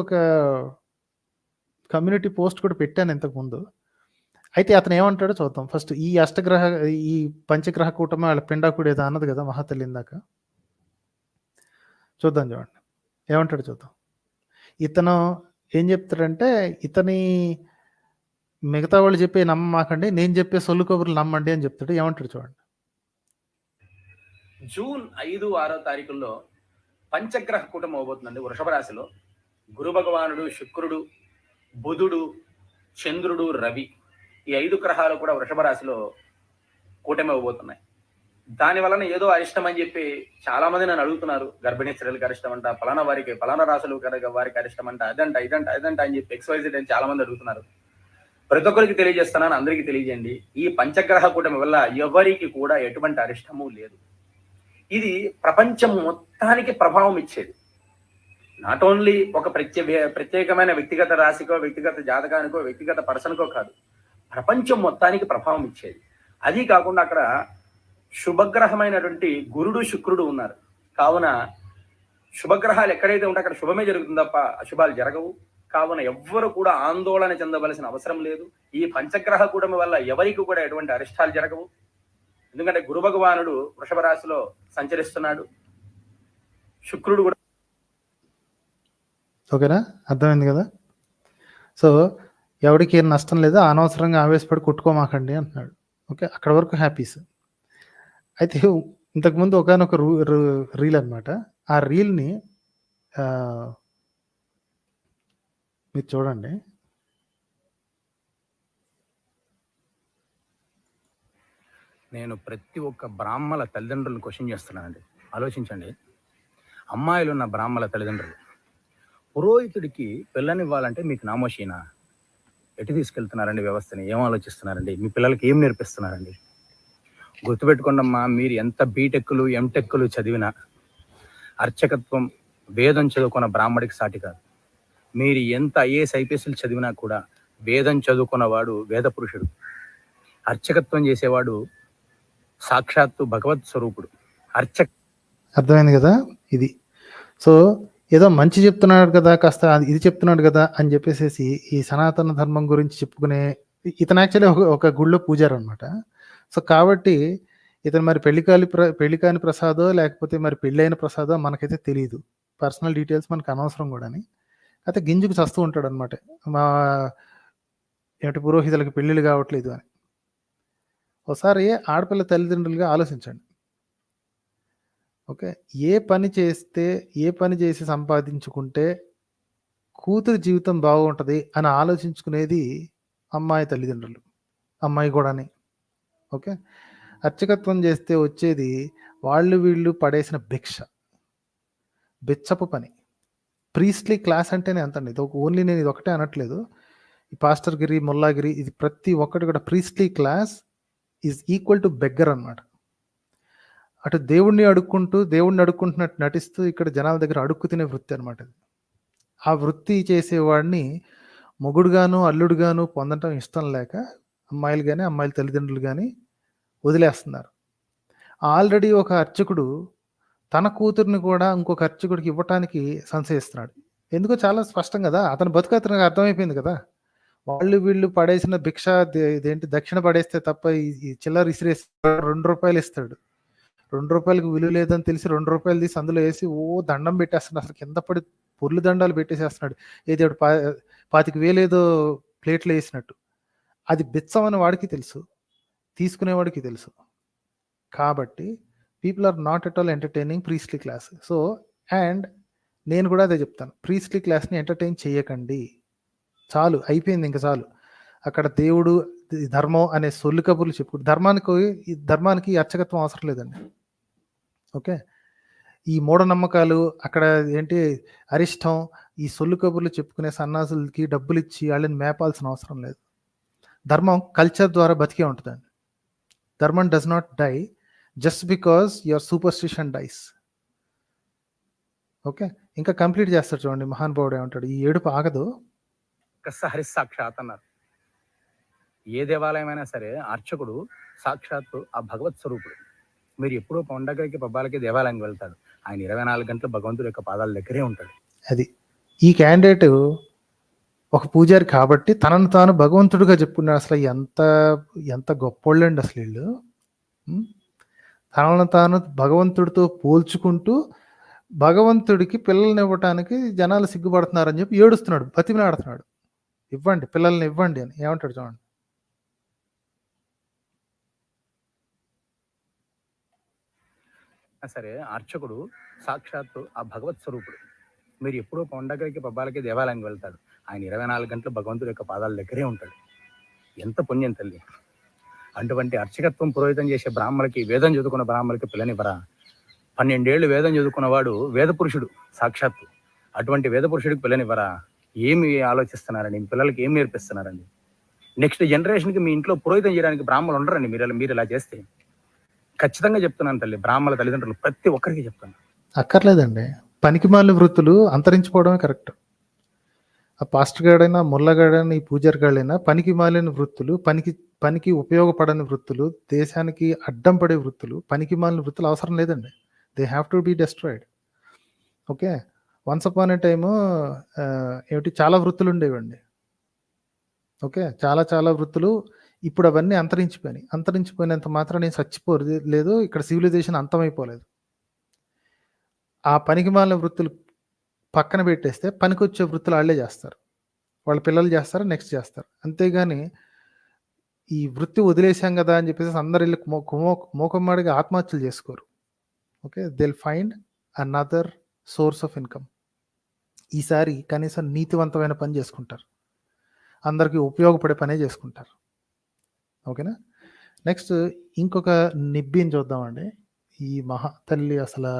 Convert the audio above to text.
ఒక community post కూడా పెట్టాను ఇంతకుముందు. అయితే అతను ఏమంటాడో చూద్దాం. ఫస్ట్ ఈ పంచగ్రహ కూటమి వాళ్ళ పిండాకుడు ఏదో అన్నది కదా మహాతల్లి ఇందాక. చూద్దాం చూడండి. ఏమంటాడో చూద్దాం. ఇతను ఏం చెప్తాడంటే, మిగతా వాళ్ళు చెప్పే నమ్మమాకండి, నేను చెప్పే సొల్లు కబుర్లు నమ్మండి అని చెప్తాడు. ఏమంటాడు చూడండి. జూన్ 5, 6 తారీఖుల్లో పంచగ్రహ కూటమి అవబోతుందండి వృషభ రాశిలో. గురు భగవానుడు, శుక్రుడు, బుధుడు, చంద్రుడు, రవి, ఈ 5 గ్రహాలు కూడా వృషభ రాశిలో కూటమి అవబోతున్నాయి. దాని వలన ఏదో అరిష్టం అని చెప్పి చాలా మంది నన్ను అడుగుతున్నారు. గర్భిణీ స్త్రీలకు అరిష్టం అంట, ఫలానా వారికి, ఫలానా రాశులు వారికి అరిష్టం అంట, అదంట అని చెప్పి XYZ అని చాలా మంది అడుగుతున్నారు. ప్రతి ఒక్కరికి తెలియజేస్తున్నాను, అందరికీ తెలియజేయండి. ఈ పంచగ్రహ కూటమి వల్ల ఎవరికి కూడా ఎటువంటి అరిష్టము లేదు. ఇది ప్రపంచం మొత్తానికి ప్రభావం ఇచ్చేది. నాట్ ఓన్లీ ఒక ప్రత్యేకమైన వ్యక్తిగత రాశికో, వ్యక్తిగత జాతకానికో, వ్యక్తిగత పర్సన్కో కాదు, ప్రపంచం మొత్తానికి ప్రభావం ఇచ్చేది. అది కాకుండా అక్కడ శుభగ్రహమైనటువంటి గురుడు, శుక్రుడు ఉన్నారు. కావున శుభగ్రహాలు ఎక్కడైతే ఉంటే అక్కడ శుభమే జరుగుతుంది తప్ప అశుభాలు జరగవు. కావున ఎవ్వరు కూడా ఆందోళన చెందవలసిన అవసరం లేదు. ఈ పంచగ్రహ కూటమి వల్ల ఎవరికి కూడా ఎటువంటి అరిష్టాలు జరగవు. ఎందుకంటే గురు భగవానుడు వృషభ రాశిలో సంచరిస్తున్నాడు, శుక్రుడు కూడా. ఓకేనా, అర్థమైంది కదా. సో ఎవరికి ఏం నష్టం లేదు, అనవసరంగా ఆవేశపడి కొట్టుకోమాకండి అంటున్నాడు. ఓకే, అక్కడ వరకు హ్యాపీస్. అయితే ఇంతకుముందు ఒకనొక రీల్ అనమాట. ఆ రీల్ని మీరు చూడండి. నేను ప్రతి ఒక్క బ్రాహ్మణ తల్లిదండ్రులను క్వశ్చన్ చేస్తున్నానండి. ఆలోచించండి. అమ్మాయిలు ఉన్న బ్రాహ్మణ తల్లిదండ్రులు పురోహితుడికి పిల్లనివ్వాలంటే మీకు నామోషీనా? ఎటు తీసుకెళ్తున్నారండి వ్యవస్థని? ఏం ఆలోచిస్తున్నారండి? మీ పిల్లలకి ఏం నేర్పిస్తున్నారండి? గుర్తుపెట్టుకోండమ్మా, మీరు ఎంత బీటెక్లు, ఎంటెక్లు చదివినా అర్చకత్వం, వేదం చదువుకున్న బ్రాహ్మడికి సాటి కాదు. మీరు ఎంత IAS IPSలు చదివినా కూడా వేదం చదువుకున్నవాడు వేద పురుషుడు. అర్చకత్వం చేసేవాడు సాక్షాత్తు భగవత్ స్వరూపుడు. అర్థమైంది కదా ఇది. సో ఏదో మంచి చెప్తున్నాడు కదా, కాస్త ఇది చెప్తున్నాడు కదా అని చెప్పేసి ఈ సనాతన ధర్మం గురించి చెప్పుకునే ఇతను యాక్చువల్లీ ఒక గుళ్ళో పూజారు అనమాట. సో కాబట్టి ఇతను మరి పెళ్లి కాని ప్రసాదో లేకపోతే మరి పెళ్ళైన ప్రసాదో మనకైతే తెలియదు. పర్సనల్ డీటెయిల్స్ మనకు అనవసరం కూడా అని అయితే గింజుకు చస్తూ ఉంటాడు అనమాట. మా ఏమిటి పురోహితులకి పెళ్ళిళ్ళు కావట్లేదు అని. ఒకసారి ఆడపిల్ల తల్లిదండ్రులుగా ఆలోచించండి. ఓకే, ఏ పని చేసి సంపాదించుకుంటే కూతురు జీవితం బాగుంటుంది అని ఆలోచించుకునేది అమ్మాయి తల్లిదండ్రులు, అమ్మాయి కూడాని. ఓకే, అర్చకత్వం చేస్తే వచ్చేది వీళ్ళు పడేసిన బిచ్చపు పని. ప్రీస్ట్లీ క్లాస్ అంటేనే అంతండి. ఇది ఓన్లీ నేను ఇది ఒకటే అనట్లేదు. ఈ పాస్టర్గిరి, ముల్లాగిరి, ఇది ప్రతి ఒక్కటి కూడా priestly class is equal to beggar అనమాట. అటు దేవుణ్ణి అడుక్కుంటున్నట్టు నటిస్తూ ఇక్కడ జనాల దగ్గర అడుక్కు తినే వృత్తి అనమాట. ఆ వృత్తి చేసేవాడిని మొగుడుగాను, అల్లుడుగాను పొందటం ఇష్టం లేక అమ్మాయిలు కానీ, అమ్మాయిల తల్లిదండ్రులు కానీ వదిలేస్తున్నారు. ఆల్రెడీ ఒక అర్చకుడు తన కూతుర్ని కూడా ఇంకొక అర్చకుడికి ఇవ్వటానికి సంశయిస్తున్నాడు. ఎందుకో చాలా స్పష్టం కదా, అతని బతుకు అతనికి అర్థమైపోయింది కదా. వీళ్ళు పడేసిన భిక్ష ఇదేంటి దక్షిణ పడేస్తే తప్ప ఈ చిల్లర ఇసిరేసి ₹2 ఇస్తాడు. ₹2 విలువ లేదని తెలిసి ₹2 తీసి అందులో వేసి దండం పెట్టేస్తున్నాడు. అసలు కింద పడి పొర్లు దండాలు పెట్టేసేస్తున్నాడు. ఏదో 25,000 ఏదో ప్లేట్లు వేసినట్టు. అది బిచ్చం అని వాడికి తెలుసు, తీసుకునేవాడికి తెలుసు. కాబట్టి people are not at all entertaining priestly class. So and నేను కూడా అదే చెప్తాను, ప్రీస్ట్లీ క్లాస్ని ఎంటర్టైన్ చేయకండి. చాలు, అయిపోయింది, ఇంకా చాలు. అక్కడ దేవుడు, ధర్మం అనే సొల్లు కబుర్లు చెప్పుకుంటు ధర్మానికి అర్చకత్వం అవసరం లేదండి. ఓకే, ఈ మూఢనమ్మకాలు, అక్కడ ఏంటి అరిష్టం, ఈ సొల్లు కబుర్లు చెప్పుకునే సన్నాసులకి డబ్బులు ఇచ్చి వాళ్ళని మేపాల్సిన అవసరం లేదు. ధర్మం కల్చర్ ద్వారా బతికే ఉంటుందండి. ధర్మం does not die just because your superstition dies. Okay, ఇంకా కంప్లీట్ చేస్తాడు చూడండి మహానుభావుడు ఏమంటాడు. ఈ ఏడుపు ఆగదు. హరిసాక్షాత్ అన్నారు. ఏ దేవాలయమైనా సరే అర్చకుడు సాక్షాత్తు ఆ భగవత్ స్వరూపుడు. మీరు ఎప్పుడో పండగలకి, పబ్బాలకి దేవాలయానికి వెళ్తాడు, ఆయన 24 గంటలు భగవంతుడి యొక్క పాదాల దగ్గరే ఉంటాడు. అది ఈ క్యాండిడేట్ ఒక పూజారి కాబట్టి తనను తాను భగవంతుడిగా చెప్పుకున్నాడు. అసలు ఎంత ఎంత గొప్పోళ్ళండి అసలు వీళ్ళు. తనను తాను భగవంతుడితో పోల్చుకుంటూ భగవంతుడికి పిల్లల్ని ఇవ్వటానికి జనాలు సిగ్గుపడుతున్నారని చెప్పి ఏడుస్తున్నాడు, బతిమిలాడుతున్నాడు. ఇవ్వండి, పిల్లల్ని ఇవ్వండి అని. ఏమంటాడు చూడండి. సరే, అర్చకుడు సాక్షాత్తు ఆ భగవత్ స్వరూపుడు. మీరు ఎప్పుడో పండగలకి, పబ్బాలకి, దేవాలయానికి వెళ్తాడు. ఆయన 24 గంటలు భగవంతుడి యొక్క పాదాల దగ్గరే ఉంటాడు. ఎంత పుణ్యం తల్లి. అటువంటి అర్చకత్వం పురోహితం చేసే బ్రాహ్మణులకి, వేదం చదువుకున్న బ్రాహ్మణులకి పిల్లనివ్వరా? 12 ఏళ్ళు వేదం చదువుకున్నవాడు వేద పురుషుడు సాక్షాత్తు. అటువంటి వేద పురుషుడికి పిల్లనివ్వరా? ఏమి ఆలోచిస్తున్నారండి? మీ పిల్లలకి ఏం నేర్పిస్తున్నారండి? నెక్స్ట్ జనరేషన్కి మీ ఇంట్లో పురోహితం చేయడానికి బ్రాహ్మణులు ఉండరండి మీరు ఇలా చేస్తే. ఖచ్చితంగా చెప్తున్నాను తల్లి, బ్రాహ్మణ తల్లిదండ్రులు ప్రతి ఒక్కరికి చెప్తాను. అక్కర్లేదండి, పనికిమాలిన వృత్తులు అంతరించిపోవడమే కరెక్ట్. ఆ పాస్టర్ గాడైనా, ముల్లగాడైనా, ఈ పూజారి గాడైనా పనికి మాలిన వృత్తులు, పనికి ఉపయోగపడని వృత్తులు, దేశానికి అడ్డం పడే వృత్తులు, పనికి మాలిన వృత్తులు అవసరం లేదండి. They have to be destroyed. Okay, once upon a time ఏమిటి చాలా వృత్తులు ఉండేవండి. ఓకే, చాలా వృత్తులు. ఇప్పుడు అవన్నీ అంతరించిపోయినంత మాత్రం నేను చచ్చిపోలేదు, ఇక్కడ సివిలైజేషన్ అంతమైపోలేదు. ఆ పనికి మాలిన వృత్తులు పక్కన పెట్టేస్తే పనికొచ్చే వృత్తులు వాళ్ళే చేస్తారు, వాళ్ళ పిల్లలు చేస్తారు, నెక్స్ట్ చేస్తారు. అంతేగాని ఈ వృత్తి వదిలేసాం కదా అని చెప్పేసి అందరు వెళ్ళి మోకమ్మాడిగా ఆత్మహత్యలు చేసుకోరు. Okay, they'll find another source of income. ఈసారి కనీసం నీతివంతమైన పని చేసుకుంటారు, అందరికీ ఉపయోగపడే పనే చేసుకుంటారు. ఓకేనా. నెక్స్ట్ ఇంకొక నిబ్బిని చూద్దామండి. ఈ మహాతల్లి అసలు